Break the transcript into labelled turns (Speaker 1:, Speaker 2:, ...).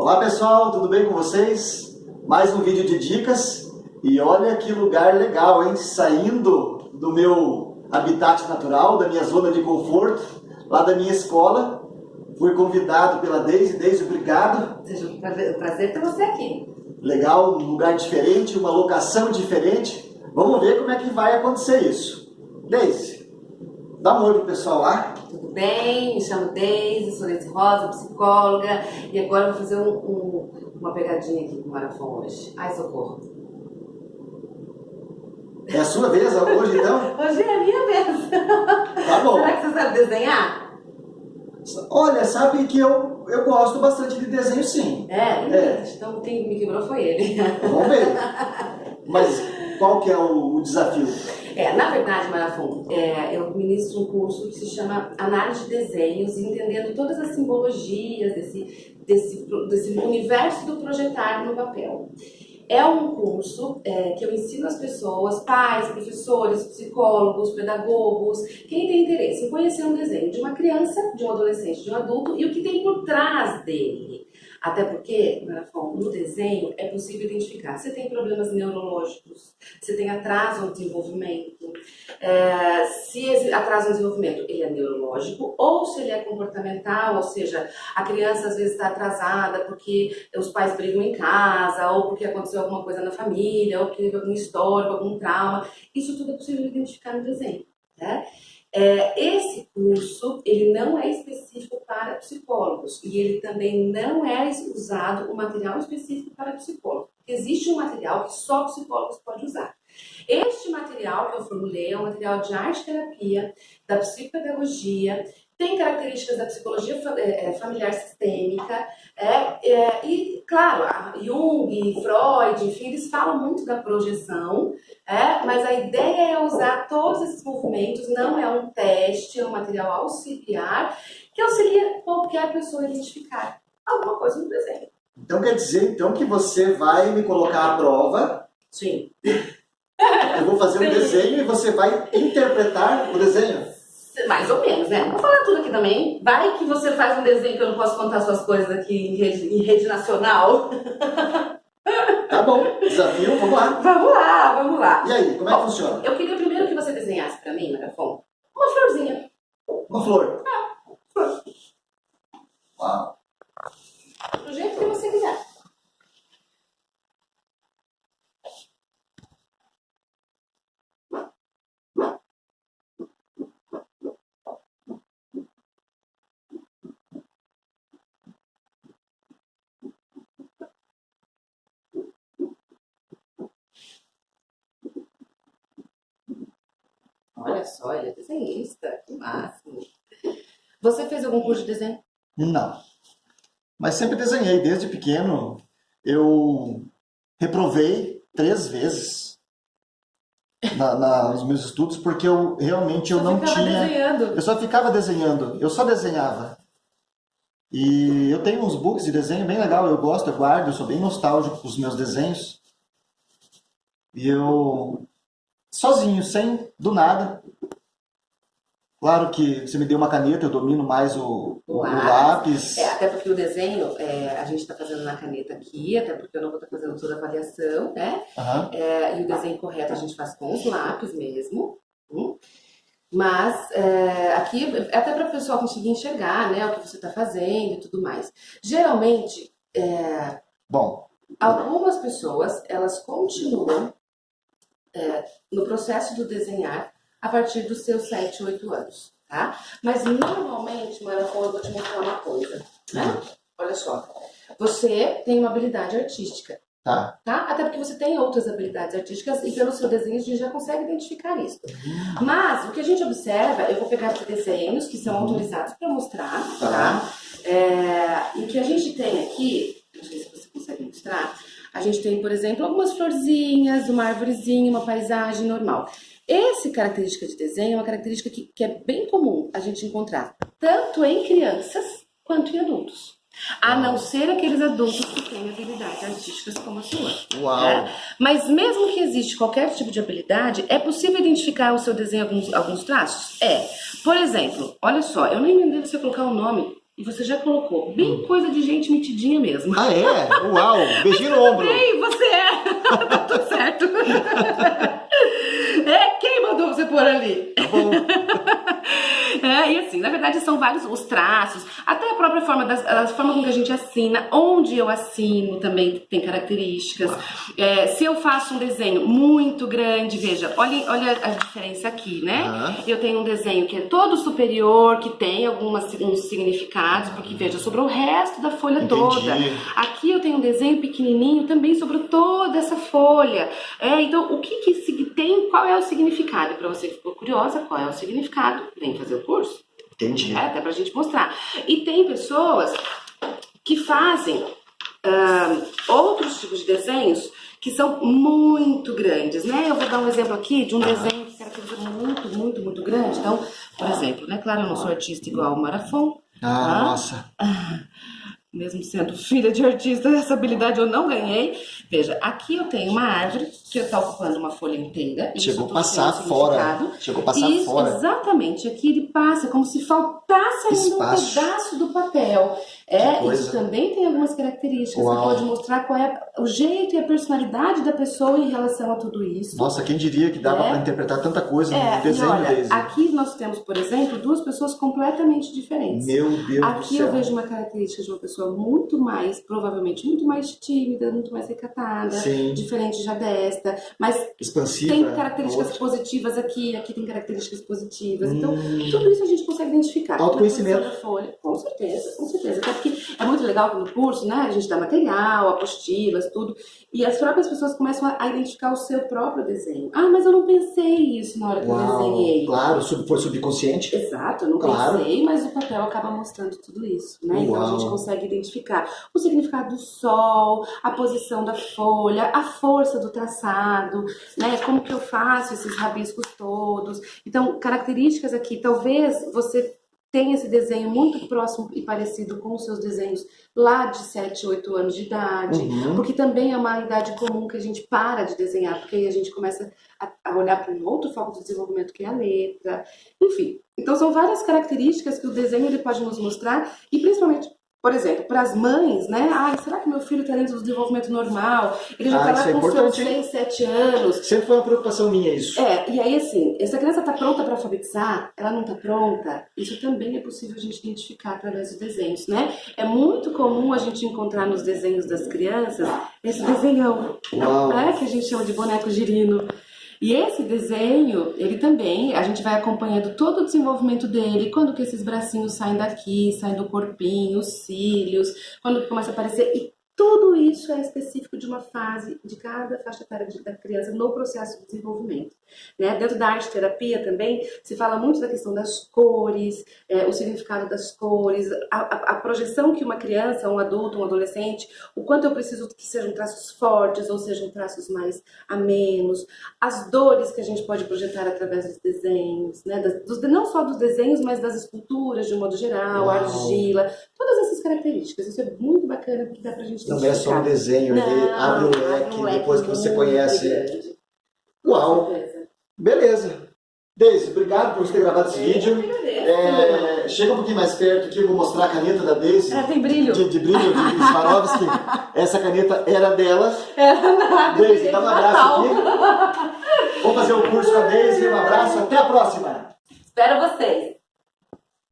Speaker 1: Olá pessoal, tudo bem com vocês? Mais um vídeo de dicas e olha que lugar legal, hein? Saindo do meu habitat natural, da minha zona de conforto, lá da minha escola, fui convidado pela Deise. Deise, obrigado.
Speaker 2: Seja um prazer ter você aqui.
Speaker 1: Legal, um lugar diferente, uma locação diferente. Vamos ver como é que vai acontecer isso. Deise, dá um oi pro pessoal lá.
Speaker 2: Tudo bem? Me chamo Deise, sou Deise Rosa, psicóloga, e agora eu vou fazer uma pegadinha aqui com o Marafon hoje. Ai, socorro.
Speaker 1: É a sua vez hoje, então?
Speaker 2: Hoje é a minha vez.
Speaker 1: Tá bom.
Speaker 2: Será que você sabe desenhar?
Speaker 1: Olha, sabe que eu gosto bastante de desenho, sim.
Speaker 2: Então quem me quebrou foi ele.
Speaker 1: Vamos ver. Mas qual que é o desafio?
Speaker 2: Na verdade, Marafon, eu ministro um curso que se chama Análise de Desenhos, entendendo todas as simbologias desse universo do projetar no papel. É um curso que eu ensino as pessoas, pais, professores, psicólogos, pedagogos, quem tem interesse em conhecer um desenho de uma criança, de um adolescente, de um adulto e o que tem por trás dele. Até porque, no desenho, é possível identificar se tem problemas neurológicos, se tem atraso no desenvolvimento, se esse atraso no desenvolvimento ele é neurológico ou se ele é comportamental, ou seja, a criança às vezes está atrasada porque os pais brigam em casa, ou porque aconteceu alguma coisa na família, ou porque teve algum histórico, algum trauma. Isso tudo é possível identificar no desenho, né? Esse curso, ele não é específico para psicólogos e ele também não é usado um material específico para psicólogos. Existe um material que só psicólogos podem usar. Este material que eu formulei é um material de arte-terapia, da psicopedagogia, tem características da psicologia familiar sistêmica, e, claro, Jung, Freud, enfim, eles falam muito da projeção, mas a ideia é usar todos esses movimentos, não é um teste, é um material auxiliar, que auxilia qualquer pessoa a identificar alguma coisa no desenho.
Speaker 1: Então quer dizer que você vai me colocar à prova?
Speaker 2: Sim.
Speaker 1: Eu vou fazer um desenho e você vai interpretar o desenho?
Speaker 2: Mais ou menos, né? Não vou falar tudo aqui também. Vai que você faz um desenho que eu não posso contar suas coisas aqui em rede nacional.
Speaker 1: Tá bom, desafio, vamos lá.
Speaker 2: Vamos lá.
Speaker 1: E aí, como é que funciona?
Speaker 2: Eu queria primeiro que você desenhasse pra mim, Marafon, uma florzinha.
Speaker 1: Uma flor?
Speaker 2: Flor.
Speaker 1: Uau.
Speaker 2: Do jeito que você quiser. Olha só, ele é desenhista, que máximo. Você fez algum curso de desenho?
Speaker 1: Não. Mas sempre desenhei, desde pequeno. Eu reprovei 3 vezes nos meus estudos, porque eu realmente não tinha...
Speaker 2: Desenhando.
Speaker 1: Eu só ficava desenhando, eu só desenhava. E eu tenho uns books de desenho bem legal, eu gosto, eu guardo, eu sou bem nostálgico com os meus desenhos. E eu... sozinho, do nada. Claro que você me deu uma caneta, eu domino mais o lápis.
Speaker 2: Até porque o desenho, a gente está fazendo na caneta aqui, até porque eu não vou estar fazendo toda a avaliação, né?
Speaker 1: Uhum.
Speaker 2: E o desenho correto a gente faz com os lápis mesmo. Mas aqui, até para o pessoal conseguir enxergar, né, o que você está fazendo e tudo mais. Geralmente, algumas pessoas, elas continuam no processo do desenhar a partir dos seus 7, 8 anos, tá? Mas normalmente, Marafon, eu vou te mostrar uma coisa, né? Olha só, você tem uma habilidade artística, tá? Até porque você tem outras habilidades artísticas e pelo seu desenho a gente já consegue identificar isso. Mas o que a gente observa, eu vou pegar aqui desenhos que são autorizados para mostrar, tá? E o que a gente tem aqui, não sei se você consegue mostrar, a gente tem, por exemplo, algumas florzinhas, uma árvorezinha, uma paisagem normal. Essa característica de desenho é uma característica que é bem comum a gente encontrar, tanto em crianças quanto em adultos. A não ser aqueles adultos que têm habilidades artísticas como a sua.
Speaker 1: Uau!
Speaker 2: Mas mesmo que existe qualquer tipo de habilidade, é possível identificar o seu desenho alguns traços? Por exemplo, olha só, eu nem mandei você colocar o nome E você já colocou. Bem coisa de gente metidinha mesmo.
Speaker 1: Ah, é? Uau! Beijinho no ombro.
Speaker 2: Bem, você é. Tá tudo certo. É, quem mandou você pôr ali?
Speaker 1: Tá bom.
Speaker 2: E assim, na verdade são vários os traços, até a própria forma, a forma com que a gente assina, onde eu assino também tem características. Se eu faço um desenho muito grande, veja, olha a diferença aqui, né? Eu tenho um desenho que é todo superior, que tem alguns significados, porque veja, sobre o resto da folha toda. Aqui eu tenho um desenho pequenininho também sobre toda essa folha. Então, o que tem, qual é o significado? Para você que ficou curiosa, qual é o significado? Vem fazer o curso.
Speaker 1: Entendi.
Speaker 2: Até pra gente mostrar. E tem pessoas que fazem outros tipos de desenhos que são muito grandes, né? Eu vou dar um exemplo aqui de um desenho que caracteriza muito, muito, muito grande. Então, por exemplo, né? Claro, eu não sou artista igual o Marafon.
Speaker 1: Nossa.
Speaker 2: Mesmo sendo filha de artista, essa habilidade eu não ganhei. Veja, aqui eu tenho uma árvore que está ocupando uma folha inteira.
Speaker 1: Chegou a passar fora. Chegou a passar fora.
Speaker 2: Exatamente. Aqui ele passa como se faltasse ainda um pedaço do papel. Isso também tem algumas características. Uau. Você pode mostrar qual é o jeito e a personalidade da pessoa em relação a tudo isso.
Speaker 1: Nossa, quem diria que dava para interpretar tanta coisa no desenho desse.
Speaker 2: Aqui nós temos, por exemplo, duas pessoas completamente diferentes.
Speaker 1: Meu Deus do céu.
Speaker 2: Aqui eu vejo uma característica de uma pessoa muito mais, provavelmente, muito mais tímida, muito mais recatada, diferente já desta, mas
Speaker 1: expansiva,
Speaker 2: tem características positivas aqui tem características positivas. Então, tudo isso a gente consegue identificar.
Speaker 1: Autoconhecimento.
Speaker 2: Da folha. Com certeza, com certeza. Até porque é muito legal que no curso, né, a gente dá material, apostilas, tudo, e as próprias pessoas começam a identificar o seu próprio desenho. Ah, mas eu não pensei isso na hora que eu desenhei.
Speaker 1: Claro, foi subconsciente.
Speaker 2: Exato, eu não pensei, mas o papel acaba mostrando tudo isso, né? Então a gente consegue identificar o significado do sol, a posição da folha, a força do traçado, né? Como que eu faço esses rabiscos todos. Então, características aqui, talvez você tenha esse desenho muito próximo e parecido com os seus desenhos lá de 7, 8 anos de idade, porque também é uma idade comum que a gente para de desenhar, porque aí a gente começa a olhar para um outro foco de desenvolvimento que é a letra, enfim. Então são várias características que o desenho ele pode nos mostrar, e principalmente, por exemplo, para as mães, né? Será que meu filho está dentro do desenvolvimento normal? Ele já está lá com seus 6, 7 anos.
Speaker 1: Sempre foi uma preocupação minha isso.
Speaker 2: E aí assim, essa criança está pronta para alfabetizar? Ela não está pronta? Isso também é possível a gente identificar através dos desenhos, né? É muito comum a gente encontrar nos desenhos das crianças esse desenhão, que a gente chama de boneco girino. E esse desenho, ele também, a gente vai acompanhando todo o desenvolvimento dele, quando que esses bracinhos saem daqui, saem do corpinho, os cílios, quando que começa a aparecer, e tudo isso é específico de uma fase, de cada faixa etária da criança no processo de desenvolvimento. Né? Dentro da arte-terapia também se fala muito da questão das cores, o significado das cores, a projeção que uma criança, um adulto, um adolescente, o quanto eu preciso que sejam traços fortes ou sejam traços mais amenos, as dores que a gente pode projetar através dos desenhos, né? Não só dos desenhos, mas das esculturas de um modo geral, argila, todas essas características. Isso é muito bacana porque dá pra gente
Speaker 1: não é só um desenho, ele abre um leque depois que você conhece.
Speaker 2: Grande.
Speaker 1: Uau! Beleza. Deise, obrigado por você ter gravado esse vídeo. Chega um pouquinho mais perto aqui, eu vou mostrar a caneta da Deise.
Speaker 2: Tem brilho.
Speaker 1: De brilho, de Swarovski. Essa caneta era dela.
Speaker 2: Era nada.
Speaker 1: Deise, dá um abraço aqui. Vamos fazer o curso com a Deise. Um abraço, até a próxima.
Speaker 2: Espero vocês.